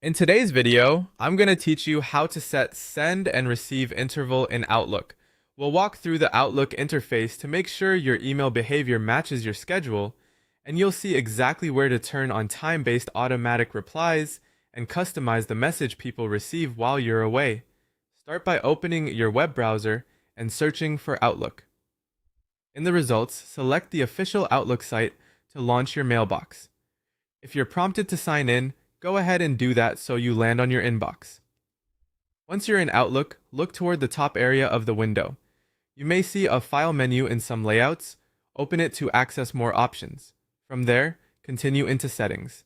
In today's video, I'm going to teach you how to set send and receive interval in Outlook. We'll walk through the Outlook interface to make sure your email behavior matches your schedule, and you'll see exactly where to turn on time-based automatic replies and customize the message people receive while you're away. Start by opening your web browser and searching for Outlook. In the results, select the official Outlook site to launch your mailbox. If you're prompted to sign in, go ahead and do that so you land on your inbox. Once you're in Outlook, look toward the top area of the window. You may see a file menu in some layouts. Open it to access more options. From there, continue into settings.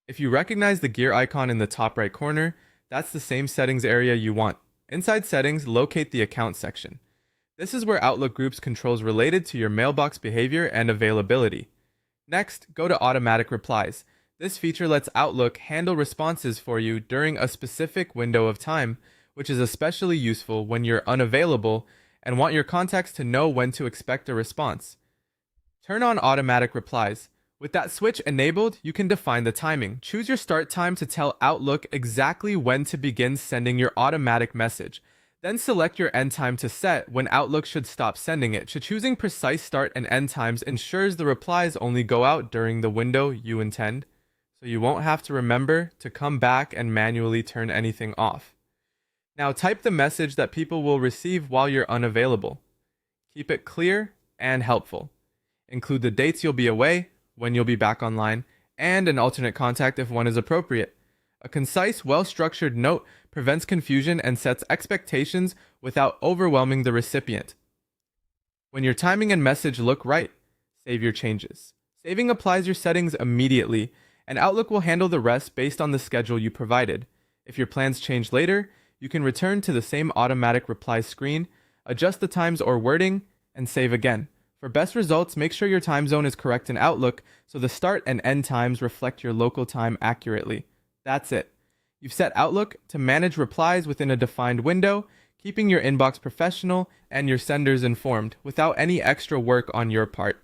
If you recognize the gear icon in the top right corner, that's the same settings area you want. Inside settings, locate the account section. This is where Outlook groups controls related to your mailbox behavior and availability. Next, go to automatic replies. This feature lets Outlook handle responses for you during a specific window of time, which is especially useful when you're unavailable and want your contacts to know when to expect a response. Turn on automatic replies. With that switch enabled, you can define the timing. Choose your start time to tell Outlook exactly when to begin sending your automatic message. Then select your end time to set when Outlook should stop sending it. Choosing precise start and end times ensures the replies only go out during the window you intend, so you won't have to remember to come back and manually turn anything off. Now type the message that people will receive while you're unavailable. Keep it clear and helpful. Include the dates you'll be away, when you'll be back online, and an alternate contact if one is appropriate. A concise, well-structured note prevents confusion and sets expectations without overwhelming the recipient. When your timing and message look right, save your changes. Saving applies your settings immediately, and Outlook will handle the rest based on the schedule you provided. If your plans change later, you can return to the same automatic reply screen, adjust the times or wording, and save again. For best results, make sure your time zone is correct in Outlook so the start and end times reflect your local time accurately. That's it. You've set Outlook to manage replies within a defined window, keeping your inbox professional and your senders informed without any extra work on your part.